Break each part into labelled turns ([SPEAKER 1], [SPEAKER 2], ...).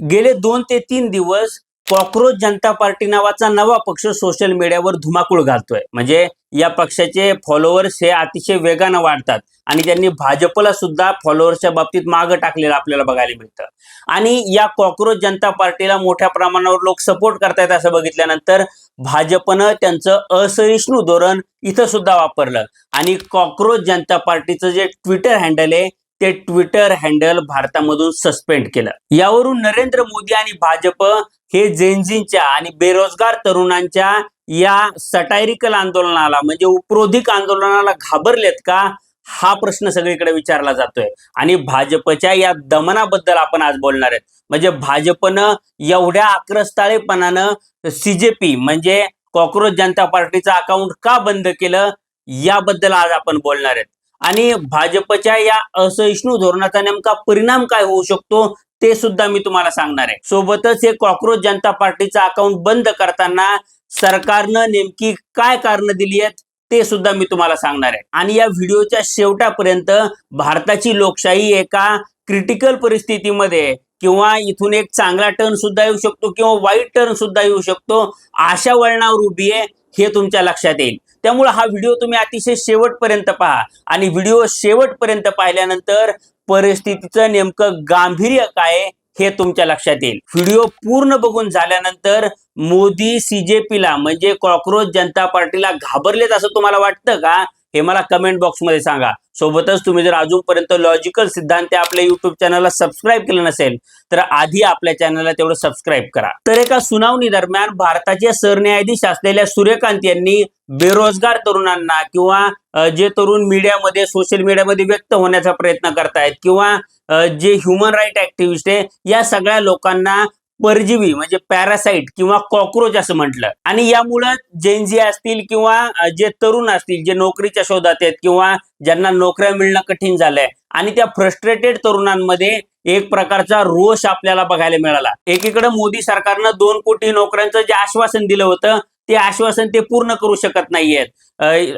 [SPEAKER 1] गेले 2 ते 3 दिवस कॉक्रोच जनता पार्टी नावाचा नवा पक्ष सोशल मीडियावर धुमाकूळ घालतोय. म्हणजे या पक्षाचे फॉलोअर्स हे अतिशय वेगानं वाढतात आणि त्यांनी भाजपला सुद्धा फॉलोअर्सच्या बाबतीत मागं टाकलेलं आपल्याला बघायला मिळतं. आणि या कॉक्रोच जनता पार्टीला मोठ्या प्रमाणावर लोक सपोर्ट करतायत असं बघितल्यानंतर भाजपनं त्यांचं असहिष्णू धोरण इथं सुद्धा वापरलं आणि कॉक्रोच जनता पार्टीचं जे ट्विटर हँडल आहे ते ट्विटर हँडल भारतामधून सस्पेंड केलं. यावरून नरेंद्र मोदी आणि भाजप हे जेनझींच्या आणि बेरोजगार तरुणांच्या या सटायरिकल आंदोलनाला म्हणजे उपरोधिक आंदोलनाला घाबरलेत का, हा प्रश्न सगळीकडे विचारला जातोय. आणि भाजपच्या या दमनाबद्दल आपण आज बोलणार आहेत. म्हणजे भाजपनं एवढ्या आक्रस्ताळेपणानं सीजेपी म्हणजे कॉक्रोच जनता पार्टीचं अकाउंट का बंद केलं, याबद्दल आज आपण बोलणार आहेत. आणि भाजपच्या या असहिष्णू धोरणाचा नेमका परिणाम काय होऊ शकतो ते सुद्धा मी तुम्हाला सांगणार आहे. सोबतच हे कॉक्रोच जनता पार्टीचं अकाउंट बंद करताना सरकारनं नेमकी काय कारणं दिली आहेत ते सुद्धा मी तुम्हाला सांगणार आहे. आणि या व्हिडिओच्या शेवटापर्यंत भारताची लोकशाही एका क्रिटिकल परिस्थितीमध्ये किंवा इथून एक चांगला टर्न सुद्धा येऊ शकतो किंवा वाईट टर्न सुद्धा येऊ शकतो अशा वळणावर उभी आहे हे तुमच्या लक्षात येईल. त्यामुळे हा व्हिडिओ तुम्ही अतिशय शेवटपर्यंत पहा आणि व्हिडिओ शेवटपर्यंत पाहिल्यानंतर परिस्थितीचं नेमकं गांभीर्य काय हे तुमच्या लक्षात येईल. व्हिडिओ पूर्ण बघून झाल्यानंतर मोदी सीजेपीला म्हणजे कॉक्रोच जनता पार्टीला घाबरलेत असं तुम्हाला वाटतं का, हे मला कमेंट बॉक्समध्ये सांगा. सोबतच तुम्ही जर अजूनपर्यंत लॉजिकल सिद्धांत आपल्या युट्यूब चॅनलला सबस्क्राईब केलं नसेल तर आधी आपल्या चॅनलला तेवढं सबस्क्राईब करा. तर एका सुनावणी दरम्यान भारताचे सरन्यायाधीश असलेल्या सूर्यकांत यांनी बेरोजगार तरुणांना किंवा जे तरुण मीडियामध्ये सोशल मीडियामध्ये व्यक्त होण्याचा प्रयत्न करतायत किंवा जे ह्युमन राईट ऍक्टिव्हिस्ट आहे या सगळ्या लोकांना परजीवी म्हणजे पॅरासाइट किंवा कॉक्रोच असं म्हटलं. आणि यामुळं जेनझी असतील किंवा जे तरुण असतील जे नोकरीच्या शोधात आहेत किंवा ज्यांना नोकऱ्या मिळणं कठीण झालंय आणि त्या फ्रस्ट्रेटेड तरुणांमध्ये एक प्रकारचा रोष आपल्याला बघायला मिळाला. एकीकडे मोदी सरकारनं 2 कोटी नोकऱ्यांचं जे आश्वासन दिलं होतं ते आश्वासन ते पूर्ण करू शकत नाहीयेत.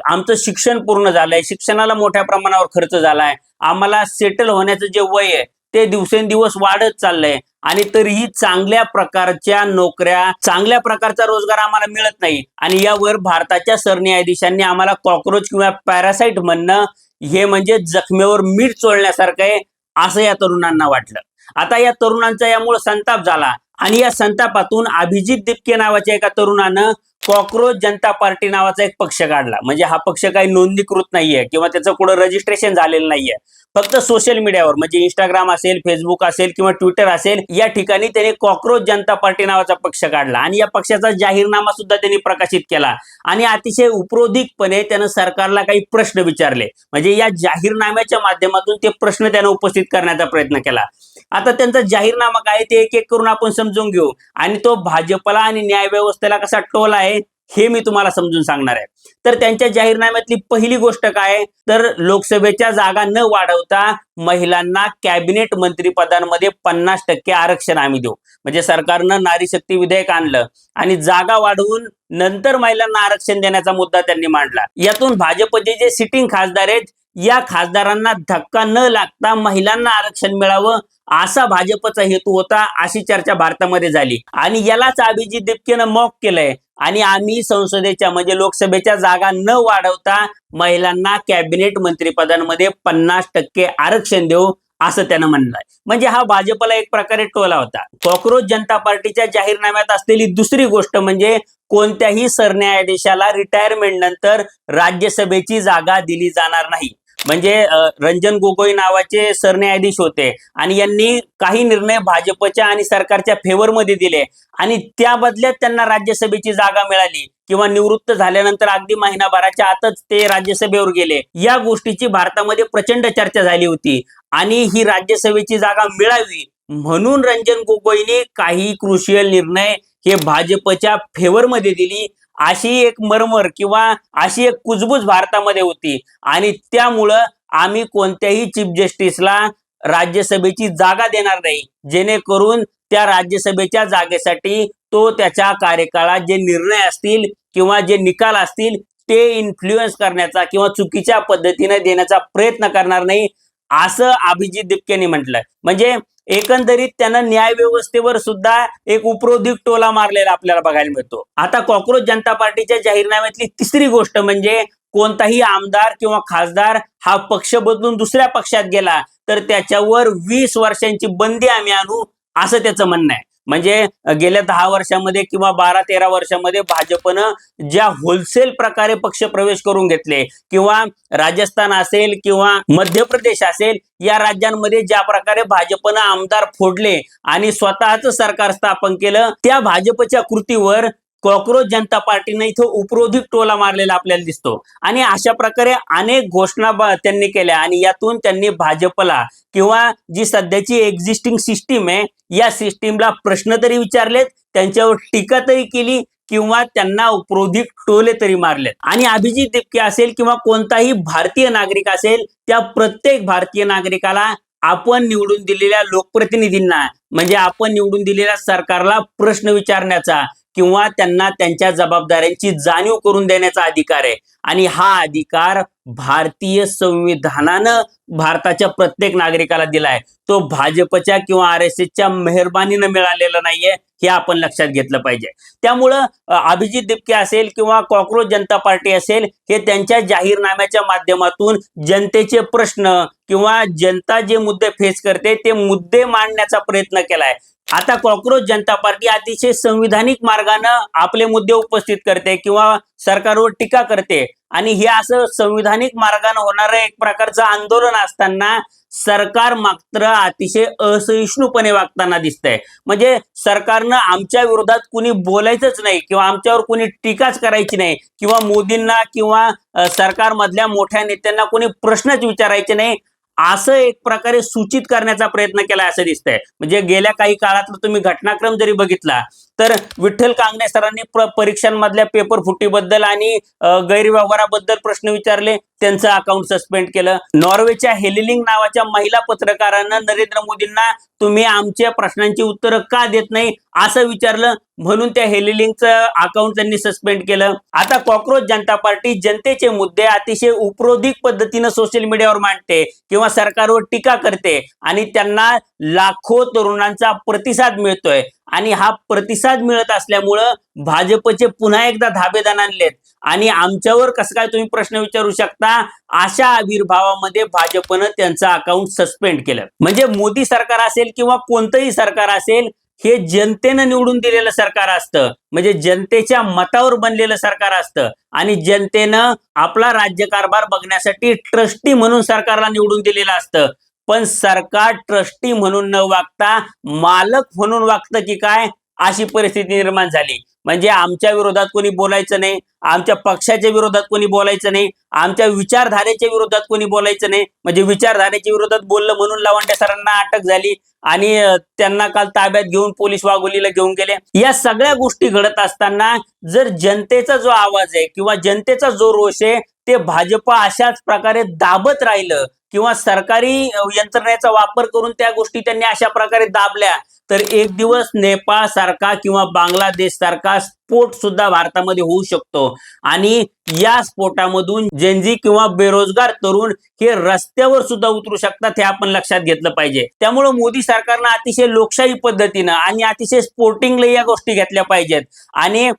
[SPEAKER 1] आमचं शिक्षण पूर्ण झालंय, शिक्षणाला मोठ्या प्रमाणावर खर्च झालाय, आम्हाला सेटल होण्याचं जे वय आहे ते दिवसेंदिवस वाढत चाललंय आणि तरीही चांगल्या प्रकारच्या नोकऱ्या चांगल्या प्रकारचा रोजगार आम्हाला मिळत नाही. आणि यावर भारताच्या सरन्यायाधीशांनी आम्हाला कॉक्रोच किंवा पॅरासाइट म्हणणं हे म्हणजे जखमेवर मीठ चोळण्यासारखं आहे असं या तरुणांना वाटलं. आता या तरुणांचा यामुळे संताप झाला आणि या संतापातून अभिजित दिपके नावाच्या एका तरुणानं कॉक्रोच जनता पार्टी नावाचा एक पक्ष काढला. म्हणजे हा पक्ष काही नोंदणीकृत नाहीये किंवा त्याचं कुठं रजिस्ट्रेशन झालेलं नाहीये. फक्त सोशल मीडियावर म्हणजे इंस्टाग्राम असेल, फेसबुक असेल किंवा ट्विटर असेल या ठिकाणी त्याने कॉक्रोच जनता पार्टी नावाचा पक्ष काढला आणि या पक्षाचा जाहीरनामा सुद्धा त्यांनी प्रकाशित केला आणि अतिशय उपरोधिकपणे त्यानं सरकारला काही प्रश्न विचारले. म्हणजे या जाहीरनाम्याच्या माध्यमातून ते प्रश्न त्यानं उपस्थित करण्याचा प्रयत्न केला. आता त्यांचा जाहीरनामा काय ते एक एक करून आपण समजून घेऊ आणि तो भाजपला आणि न्याय व्यवस्थेला कसा टोल आहे हे मी तुम्हाला समजून सांगणार आहे. तर त्यांच्या जाहीरनाम्यातली पहिली गोष्ट काय तर लोकसभेच्या जागा न वाढवता महिलांना कॅबिनेट मंत्रिपदांमध्ये 50% आरक्षण आम्ही देऊ. म्हणजे सरकारनं नारी शक्ती विधेयक आणलं आणि जागा वाढवून नंतर महिलांना आरक्षण देण्याचा मुद्दा त्यांनी मांडला. यातून भाजपचे जे सिटिंग खासदार आहेत या खासदारांना धक्का न लागता महिलांना आरक्षण मिळावं असा भाजपचा हेतू होता अशी चर्चा भारतामध्ये झाली. आणि यालाच अभिजित दिपकेनं मॉक केलंय आणि आम्ही संसदेच्या म्हणजे लोकसभेच्या जागा न वाढवता महिलांना कॅबिनेट मंत्रिपदांमध्ये 50% आरक्षण देऊ असं त्यानं म्हणलंय. म्हणजे हा भाजपला एक प्रकारे टोला होता. कॉक्रोच जनता पार्टीच्या जाहीरनाम्यात असलेली दुसरी गोष्ट म्हणजे कोणत्याही सरन्यायाधीशाला रिटायरमेंट नंतर राज्यसभेची जागा दिली जाणार नाही. म्हणजे रंजन गोगोई नावाचे सरन्यायाधीश होते आणि यांनी काही निर्णय भाजपच्या आणि सरकारच्या फेवरमध्ये दिले आणि त्या बदल्यात त्यांना राज्यसभेची जागा मिळाली किंवा निवृत्त झाल्यानंतर अगदी महिनाभराच्या आतच ते राज्यसभेवर गेले. या गोष्टीची भारतामध्ये प्रचंड चर्चा झाली होती आणि ही राज्यसभेची जागा मिळावी म्हणून रंजन गोगोईने काही क्रुशियल निर्णय हे भाजपच्या फेवरमध्ये दिली अशी एक मरमर किंवा अशी एक कुजबूज भारतामध्ये होती. आणि त्यामुळं आम्ही कोणत्याही चीफ जस्टिसला राज्यसभेची जागा देणार नाही जेणेकरून त्या राज्यसभेच्या जागेसाठी तो त्याच्या कार्यकाळात जे निर्णय असतील किंवा जे निकाल असतील ते इन्फ्लुएन्स करण्याचा किंवा चुकीच्या पद्धतीने देण्याचा प्रयत्न करणार नाही असं अभिजित दिपकेने म्हटलंय. म्हणजे एकंदरीत त्यानं न्याय व्यवस्थेवर सुद्धा एक उपरोधिक टोला मारलेला आपल्याला बघायला मिळतो. आता कॉक्रोच जनता पार्टीच्या जाहीरनाम्यातली तिसरी गोष्ट म्हणजे कोणताही आमदार किंवा खासदार हा पक्ष बदलून दुसऱ्या पक्षात गेला तर त्याच्यावर 20 वर्षांची बंदी आम्ही आणू, असं त्याचं म्हणणं आहे. म्हणजे गेल्या 10 वर्षामध्ये किंवा 12-13 वर्षामध्ये भाजपनं ज्या होलसेल प्रकारे पक्ष प्रवेश करून घेतले किंवा राजस्थान असेल किंवा मध्य प्रदेश असेल, या राज्यांमध्ये ज्या प्रकारे भाजपनं आमदार फोडले आणि स्वतःच सरकार स्थापन केलं, त्या भाजपच्या कृतीवर कॉक्रोच जनता पार्टीने इथं उपरोधिक टोला मारलेला आपल्याला दिसतो. आणि अशा प्रकारे अनेक घोषणा त्यांनी केल्या आणि यातून त्यांनी भाजपला किंवा जी सध्याची एक्झिस्टिंग सिस्टीम आहे या सिस्टीमला प्रश्न तरी विचारलेत, त्यांच्यावर टीका तरी केली किंवा त्यांना उपरोधिक टोले तरी मारलेत. आणि अभिजित दिपके असेल किंवा कोणताही भारतीय नागरिक असेल, त्या प्रत्येक भारतीय नागरिकाला आपण निवडून दिलेल्या लोकप्रतिनिधींना म्हणजे आपण निवडून दिलेल्या सरकारला प्रश्न विचारण्याचा किंवा त्यांना त्यांच्या जबाबदाऱ्यांची जाणीव करून देण्याचा अधिकार आहे. आणि हा अधिकार भारतीय संविधानानं भारताच्या प्रत्येक नागरिकाला दिलाय. तो भाजपच्या किंवा RSSच्या मेहरबानीनं मिळालेला नाहीये, हे आपण लक्षात घेतलं पाहिजे. त्यामुळं अभिजित दिपके असेल किंवा कॉक्रोच जनता पार्टी असेल, हे त्यांच्या जाहीरनाम्याच्या माध्यमातून जनतेचे प्रश्न किंवा जनता जे मुद्दे फेस करते ते मुद्दे मांडण्याचा प्रयत्न केलाय. आता कॉक्रोच जनता पार्टी अतिशय संविधानिक मार्गाने आपले मुद्दे उपस्थित करते किंवा सरकारवर टीका करते आणि हे असं संविधानिक मार्गाने होणारं एक प्रकारचं आंदोलन असताना सरकार मात्र अतिशय असहिष्णुपणे वागताना दिसतंय. म्हणजे सरकारनं आमच्या विरोधात कुणी बोलायचंच नाही किंवा आमच्यावर कुणी टीकाच करायची नाही किंवा मोदींना किंवा सरकारमधल्या मोठ्या नेत्यांना कोणी प्रश्नच विचारायचे नाही, असं एक प्रकारे सूचित करण्याचा प्रयत्न केला असं दिसतंय. म्हणजे गेल्या काही काळातला तुम्ही घटनाक्रम जरी बघितला तर विठ्ठल कांगणे सरांनी परीक्षांमधल्या पेपर फुटीबद्दल आणि गैरव्यवहाराबद्दल प्रश्न विचारले, त्यांचं अकाउंट सस्पेंड केलं. नॉर्वेच्या हेलिलिंग नावाच्या महिला पत्रकारानं नरेंद्र मोदींना तुम्ही आमच्या प्रश्नांची उत्तरं का देत नाही असं विचारलं, म्हणून त्या हेलिलिंगचं अकाउंट त्यांनी सस्पेंड केलं. आता कॉक्रोच जनता पार्टी जनतेचे मुद्दे अतिशय उपरोधिक पद्धतीनं सोशल मीडियावर मांडते किंवा सरकारवर टीका करते आणि त्यांना लाखो तरुणांचा प्रतिसाद मिळतोय. आणि हा प्रतिसाद मिळत असल्यामुळं भाजपचे पुन्हा एकदा धाबे दणाणलेत आणि आमच्यावर कसं काय तुम्ही प्रश्न विचारू शकता, अशा आविर्भावामध्ये भाजपनं त्यांचं अकाउंट सस्पेंड केलं. म्हणजे मोदी सरकार असेल किंवा कोणतंही सरकार असेल, हे जनतेनं निवडून दिलेलं सरकार असतं, म्हणजे जनतेच्या मतावर बनलेलं सरकार असतं आणि जनतेनं आपला राज्यकारभार बघण्यासाठी ट्रस्टी म्हणून सरकारला निवडून दिलेलं असतं. पण सरकार ट्रस्टी म्हणून न वागता मालक म्हणून वागतं की काय, अशी परिस्थिती निर्माण झाली. म्हणजे आमच्या विरोधात कोणी बोलायचं नाही, आमच्या पक्षाच्या विरोधात कोणी बोलायचं नाही, आमच्या विचारधारेच्या विरोधात कोणी बोलायचं नाही. म्हणजे विचारधारेच्या विरोधात बोललं म्हणून लावंडे सरांना अटक झाली आणि त्यांना काल ताब्यात घेऊन पोलीस वाघोलीला घेऊन गेले. या सगळ्या गोष्टी घडत असताना जर जनतेचा जो आवाज आहे किंवा जनतेचा जो रोष आहे ते भाजप अशाच प्रकारे दाबत राहिलं किंवा सरकारी यंत्रणेचा वापर करून त्या गोष्टी त्यांनी अशा प्रकारे दाबल्या तर एक दिवस नेपाळ सारखा किंवा बांगलादेश सारखा स्फोट सुद्धा भारतामध्ये होऊ शकतो आणि या स्फोटामधून जेनजी किंवा बेरोजगार तरुण हे रस्त्यावर सुद्धा उतरू शकतात, हे आपण लक्षात घेतलं पाहिजे. त्यामुळे मोदी सरकारनं अतिशय लोकशाही पद्धतीनं आणि अतिशय स्पोर्टिंगली या गोष्टी घेतल्या पाहिजेत आणि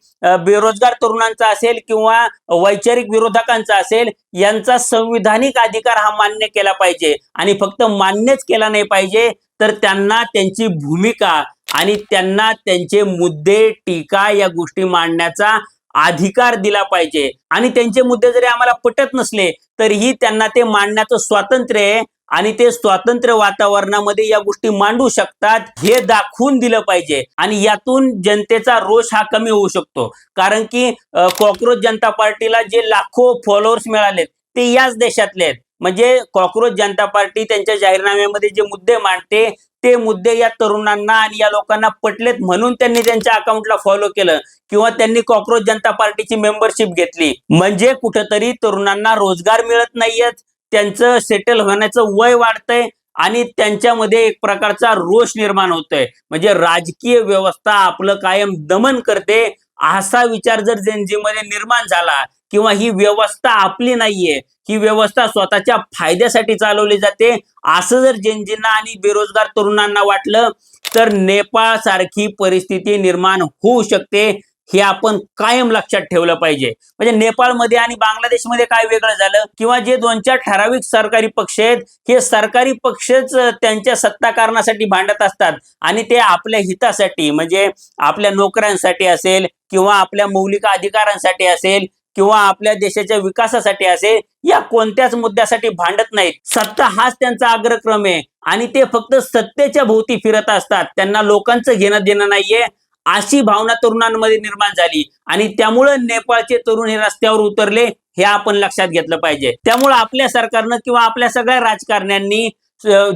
[SPEAKER 1] बेरोजगार तरुणांचा असेल किंवा वैचारिक विरोधकांचा असेल, यांचा संविधानिक अधिकार हा मान्य केला पाहिजे आणि फक्त मान्यच केला नाही पाहिजे तर त्यांना त्यांची भूमिका आणि त्यांना त्यांचे मुद्दे टीका या गोष्टी मांडण्याचा अधिकार दिला पाहिजे. आणि त्यांचे मुद्दे जरी आम्हाला पटत नसले तरीही त्यांना ते मांडण्याचं स्वातंत्र्य आहे आणि ते स्वातंत्र्य वातावरणामध्ये या गोष्टी मांडू शकतात हे दाखवून दिलं पाहिजे. आणि यातून जनतेचा रोष हा कमी होऊ शकतो. कारण की कॉक्रोच जनता पार्टीला जे लाखो फॉलोअर्स मिळालेत ते याच देशातले आहेत. म्हणजे कॉक्रोच जनता पार्टी त्यांच्या जाहीरनाम्यामध्ये जे मुद्दे मांडते ते मुद्दे या तरुणांना आणि या लोकांना पटलेत म्हणून त्यांनी त्यांच्या अकाउंटला फॉलो केलं किंवा त्यांनी कॉक्रोच जनता पार्टीची मेंबरशिप घेतली. म्हणजे कुठंतरी तरुणांना रोजगार मिळत नाहीयेत, त्यांचं सेटल होण्याचं वय वाढतंय आणि त्यांच्यामध्ये एक प्रकारचा रोष निर्माण होतोय. म्हणजे राजकीय व्यवस्था आपलं कायम दमन करते असा विचार जर जेनजीमध्ये निर्माण झाला किंवा ही व्यवस्था आपली नाहीये, ही व्यवस्था स्वतःच्या फायद्यासाठी चालवली जाते, असं जर जेनजींना आणि बेरोजगार तरुणांना वाटलं तर नेपाळ सारखी परिस्थिती निर्माण होऊ शकते. हे आपण कायम लक्षात ठेवलं पाहिजे. म्हणजे नेपाळमध्ये आणि बांगलादेशमध्ये काय वेगळं झालं किंवा जे 2-4 ठराविक सरकारी पक्ष आहेत, हे सरकारी पक्षच त्यांच्या सत्ताकारणासाठी भांडत असतात आणि ते आपल्या हितासाठी म्हणजे आपल्या नोकऱ्यांसाठी असेल किंवा आपल्या मौलिक अधिकारांसाठी असेल किंवा आपल्या देशाच्या विकासासाठी असेल, या कोणत्याच मुद्द्यासाठी भांडत नाहीत. सत्ता हाच त्यांचा अग्रक्रम आहे आणि ते फक्त सत्तेच्या भोवती फिरत असतात. त्यांना लोकांचं घेणं देणं नाहीये, अशी भावना तरुणांमध्ये निर्माण झाली आणि त्यामुळे नेपाळचे तरुण हे रस्त्यावर उतरले. हे आपण लक्षात घेतलं पाहिजे. त्यामुळे आपल्या सरकारनं किंवा आपल्या सगळ्या राजकारण्यांनी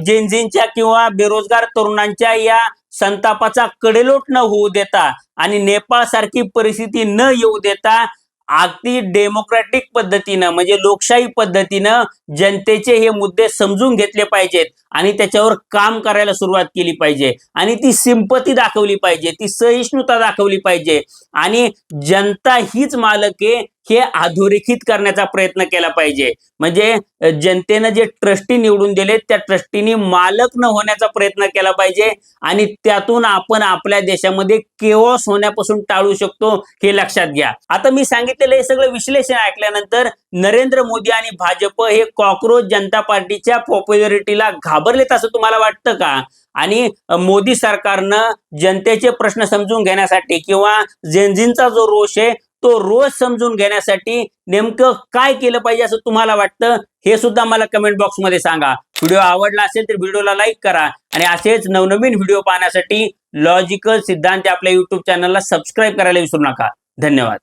[SPEAKER 1] जेनझींच्या किंवा बेरोजगार तरुणांच्या या संतापाचा कडेलोट न होऊ देता आणि नेपाळ सारखी परिस्थिती न येऊ देता अगदी डेमोक्रॅटिक पद्धतीनं म्हणजे लोकशाही पद्धतीनं जनतेचे हे मुद्दे समजून घेतले पाहिजेत आणि त्याच्यावर काम करायला सुरुवात केली पाहिजे आणि ती सिंपती दाखवली पाहिजे, ती सहिष्णुता दाखवली पाहिजे आणि जनता हीच मालक आहे हे अधोरेखित करण्याचा प्रयत्न केला पाहिजे. म्हणजे जनतेनं जे ट्रस्टी निवडून दिले त्या ट्रस्टीनी मालक न होण्याचा प्रयत्न केला पाहिजे आणि त्यातून आपण आपल्या देशामध्ये केओस होण्यापासून टाळू शकतो, हे लक्षात घ्या. आता मी सांगितलेलं हे सगळं विश्लेषण ऐकल्यानंतर नरेंद्र मोदी आणि भाजप हे कॉक्रोच जनता पार्टीच्या पॉप्युलरिटीला घाबरलेत असं तुम्हाला वाटतं का? आणि मोदी सरकारनं जनतेचे प्रश्न समजून घेण्यासाठी किंवा जेनझींचा जो रोष आहे तो रोज समजून घेण्यासाठी नेमकं काय केलं पाहिजे असं तुम्हाला वाटतं, हे सुद्धा मला कमेंट बॉक्समध्ये सांगा. व्हिडिओ आवडला असेल तर व्हिडिओला लाईक करा आणि असेच नवनवीन व्हिडिओ पाहण्यासाठी लॉजिकल सिद्धांत आपल्या युट्यूब चॅनलला सबस्क्राईब करायला विसरू नका. धन्यवाद.